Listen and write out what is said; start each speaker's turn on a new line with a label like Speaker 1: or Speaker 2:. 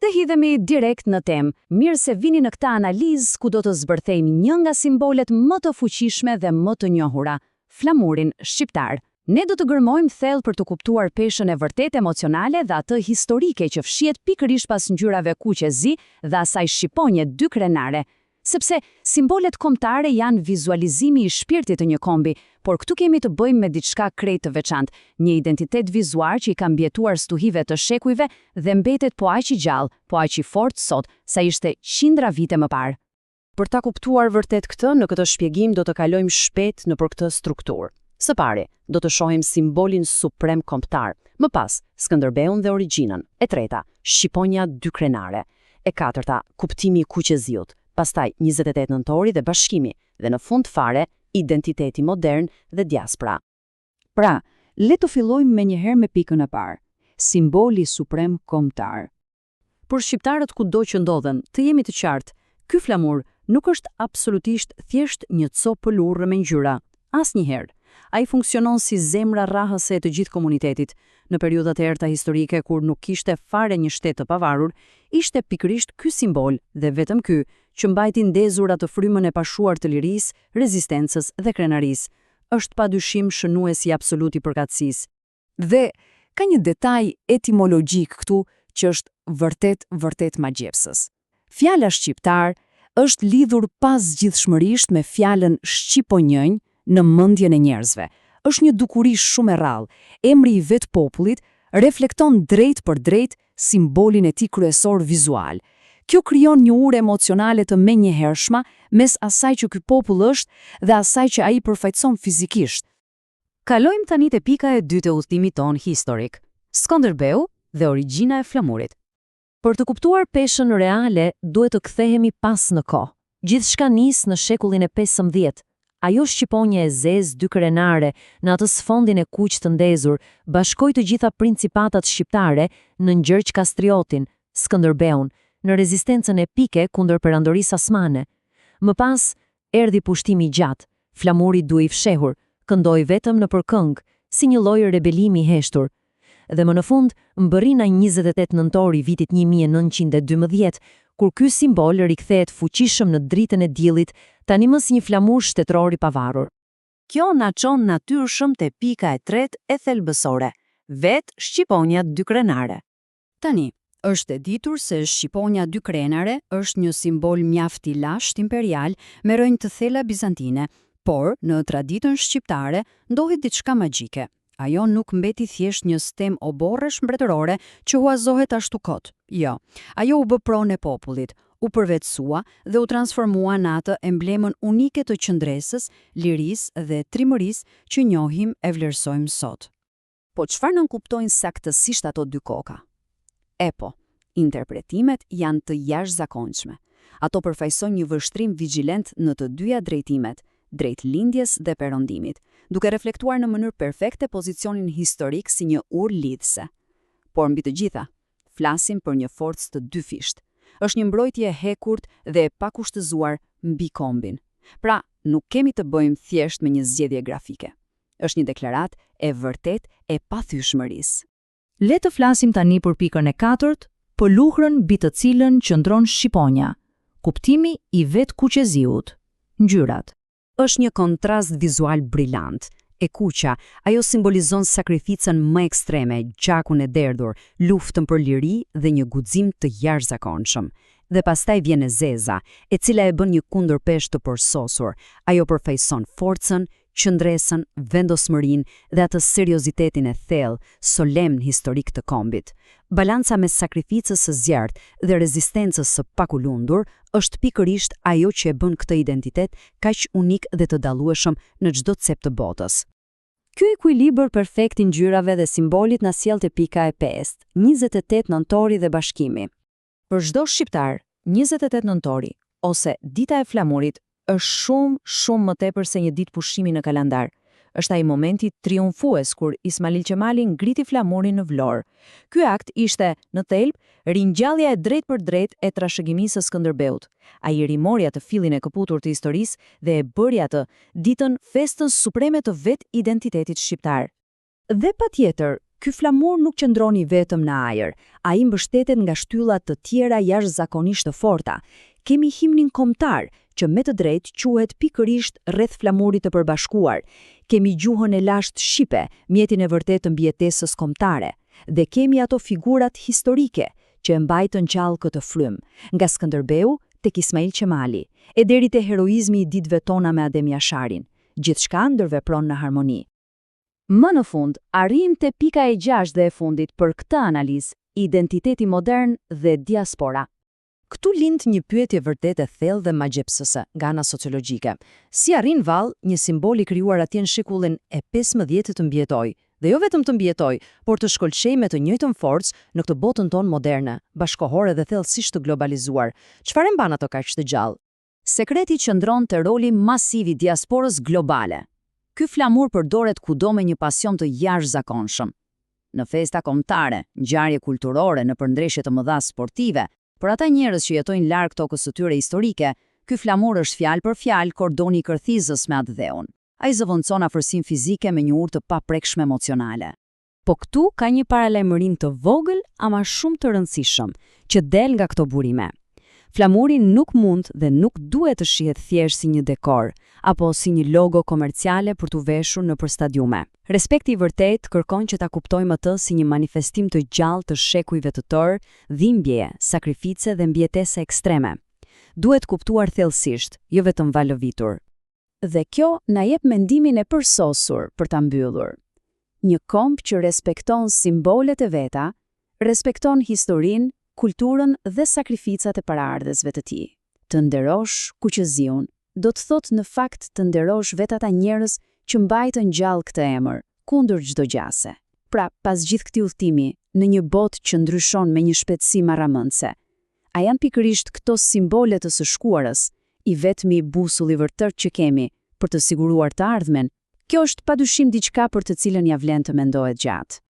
Speaker 1: Dhe hidhemi direkt në temë, mirë se vini në këtë analizë ku do të zbërthejmë një nga simbolet më të fuqishme dhe më të njohura, flamurin shqiptar. Ne do të gërmojmë thellë për të kuptuar peshën e vërtet emocionale dhe atë historike që fshihet pikërisht pas ngjyrave kuqe zi dhe asaj shqiponje dy krenare. Sepse simbolet kombëtare janë vizualizimi i shpirtit të një kombi, por këtu kemi të bëjmë me diçka krejt të veçantë, një identitet vizuar që i ka mbjetuar stuhive të shekujve dhe mbetet po aq i gjallë, po aq i fortë sot, sa ishte qindra vite më parë.
Speaker 2: Për ta kuptuar vërtet këtë, në këtë shpjegim do të kalojmë shpejt nëpër këtë strukturë. Së pari, do të shohim simbolin suprem kombëtar, më pas Skënderbeun dhe origjinën, e treta, shqiponja dy krenare, e katërta, kuptimi i kuqeziut, pastaj 28 nëntori dhe bashkimi, dhe në fund fare, identiteti modern dhe diaspora.
Speaker 1: Pra, le të fillojmë menjëherë me pikën e parë, simboli suprem kombëtar.
Speaker 2: Për shqiptarët kudo që ndodhen, të jemi të qartë, ky flamur nuk është absolutisht thjesht një copë pëlurë me ngjyra, asnjëherë. Ai funksionon si zemra rrahëse e të gjithë komunitetit. Në periudhat e errta historike kur nuk kishte fare një shtet të pavarur, ishte pikërisht ky simbol dhe vetëm ky që mbajti ndezur atë frymën e pashuar të lirisë, rezistencës dhe krenarisë. Është padyshim shënuesi absolut i përkatësisë.
Speaker 1: Dhe ka një detaj etimologjik këtu që është vërtet magjepsës. Fjala shqiptar është lidhur pasgjithshmërisht me fjalën shqiponjënj në mendjen e njerëzve. Është një dukuri shumë e rrallë. Emri i vet popullit reflekton drejt për drejt simbolin e tij kryesor vizual. Kjo krijon një urë emocionale të menjëhershme mes asaj që ky popull është dhe asaj që ai përfaqëson fizikisht.
Speaker 2: Kalojmë tani te pika e dytë e udhëtimit ton historik, Skënderbeu dhe origjina e flamurit. Për të kuptuar peshën reale, duhet të kthehemi pas në kohë. Gjithçka nis në shekullin e 15. Ajo shqiponje e zezë dy krenare në atë sfondin e kuq të ndezur bashkoi të gjitha principatat shqiptare në Gjergj Kastriotin, Skënderbeun, në rezistencën epike kundër perandorisë osmane. Më pas erdhi pushtimi i gjatë, flamuri duhej fshehur, këndoi vetëm në përkëngë, si një lloj rebelimi i heshtur. Dhe më në fund, mbërrina 28 nëntori vitit 1912, kur ky simbol rikthehet fuqishëm në dritën e diellit, tani më si një flamur shtetëror i pavarur.
Speaker 1: Kjo na çon natyrshëm te pika e tretë e thelbësore, vet shqiponja dy krenare. Tani, është e ditur se shqiponja dy krenare është një simbol mjaft i lashtë imperial me rrënjë të thella bizantine, por në traditën shqiptare ndodhi diçka magjike. Ajo nuk mbeti thjesht një stem oborresh mbretërore që huazohet ashtu kot. Jo, ajo u bë pronë e popullit, u përvetësua dhe u transformua në atë emblemën unike të qëndresës, lirisë dhe trimërisë që njohim e vlerësojmë sot. Po çfarë nënkuptojnë saktësisht ato dy koka? Interpretimet janë të jashtëzakonshme. Ato përfaqësojnë një vështrim vigjilent në të dyja drejtimet, drejt lindjes dhe perëndimit, duke reflektuar në mënyrë perfekte pozicionin historik si një urë lidhse. Por mbi të gjitha, flasim për një forcë të dyfisht. Është një mbrojtje e hekurt dhe e pakushtëzuar mbi kombin. Pra, nuk kemi të bëjmë thjesht me një zgjedhje grafike. Është një deklaratë e vërtet e pathyeshmërisë.
Speaker 2: Le të flasim tani për pikën e katërt, pëluhrën mbi të cilën qëndron shqiponja. Kuptimi i vet kuqeziut. Ngjyrat.
Speaker 1: Është një kontrast vizual brillant. E kuqa, ajo simbolizon sakrificën më ekstreme, gjakun e derdhur, luftën për liri dhe një guxim të jashtëzakonshëm. Dhe pastaj vjen e zeza, e cila e bën një kundërpeshë të përsosur. Ajo përfaqëson forcën, qëndresën, vendosmërinë dhe atë seriozitetin e thellë, solemn historik të kombit. Balanca mes sakrificës së zjarrt dhe rezistencës së pakulundur është pikërisht ajo që e bën këtë identitet kaq unik dhe të dallueshëm në çdo cep të botës. Ky ekuilibër perfekt i ngjyrave dhe simbolit na sjell te pika e 5, 28 nëntori dhe bashkimi. Për çdo shqiptar, 28 nëntori ose dita e flamurit është shumë më tepër se një ditë pushimi në kalendar. Është ai momenti triumfues kur Ismail Qemali ngriti flamurin në Vlorë. Ky akt ishte, në thelb, ringjallja e drejtë për drejtë e trashëgimisë së Skënderbeut. Ai rimori atë fillin e kaputur të historisë dhe e bëri atë ditën festën supreme të vet identitetit shqiptar. Dhe patjetër, Ky flamur nuk qëndroni vetëm në ajër, ai mbështetet nga shtylla të tjera jashtëzakonisht të forta. Kemi himnin kombëtar, që me të drejtë quhet pikërisht rreth flamurit të përbashkuar. Kemi gjuhën e lashtë shqipe, mjetin e vërtetë të mbijetesës kombëtare. Dhe kemi ato figurat historike që e mbajtën gjallë këtë frym, nga Skënderbeu tek Ismail Qemali, e deri te heroizmi i ditëve tona me Adem Jasharin. Gjithçka ndërvepron në harmoni.
Speaker 2: Më në fund, arrim te pika e 6 dhe e fundit për këtë analizë, identiteti modern dhe diaspora.
Speaker 1: Këtu lind një pyetje vërtet e thellë dhe magjepsëse nga ana sociologjike. Si arrin vallë një simbol i krijuar atje në shekullin e 15 të mbijetojë, dhe jo vetëm të mbijetojë, por të shkëlqejë me të njëjtën forcë në këtë botën tonë moderne, bashkohore dhe thellësisht të globalizuar. Çfarë e mban ato kaq të gjallë?
Speaker 2: Sekreti qëndron te roli masiv i diasporës globale. Ky flamur përdoret kudo me një pasion të jashtëzakonshëm. Në festa kombëtare, ngjarje kulturore, në përndreshje të mëdha sportive, për ata njerëz që jetojnë larg tokës së tyre historike, ky flamur është fjalë për fjalë kordoni i kërthizës me atë dheun. Ai zëvendëson afërsinë fizike me një urë të paprekshme emocionale.
Speaker 1: Po këtu ka një paralajmërim të vogël, ama shumë të rëndësishëm, që del nga këto burime. Flamuri nuk mund dhe nuk duhet të shihet thjesht si një dekor, apo si një logo komerciale për t'u veshur nëpër stadiume. Respekti i vërtet kërkon që ta kuptojmë atë si një manifestim të gjallë të shekujve të tërë, dhimbjeje, sakrifice dhe mbijetese ekstreme. Duhet kuptuar thellësisht, jo vetëm valëvitur.
Speaker 2: Dhe kjo na jep mendimin e përsosur për ta mbyllur. Një komb që respekton simbolet e veta, respekton historinë, kulturën dhe sakrificat e paraardhësve të tij. Të nderosh kuqëziun, do të thotë në fakt të nderosh vetë ata njerëz që mbajtën gjallë këtë emër, kundër çdo gjase. Pra, pas gjithë këtij udhtimi, në një botë që ndryshon me një shpejtësi marramëndse, a janë pikërisht këto simbole të së shkuarës, i vetmi busulli vërtet që kemi për të siguruar të ardhmen? Kjo është padyshim diçka për të cilën ja vlen të mendohet gjatë.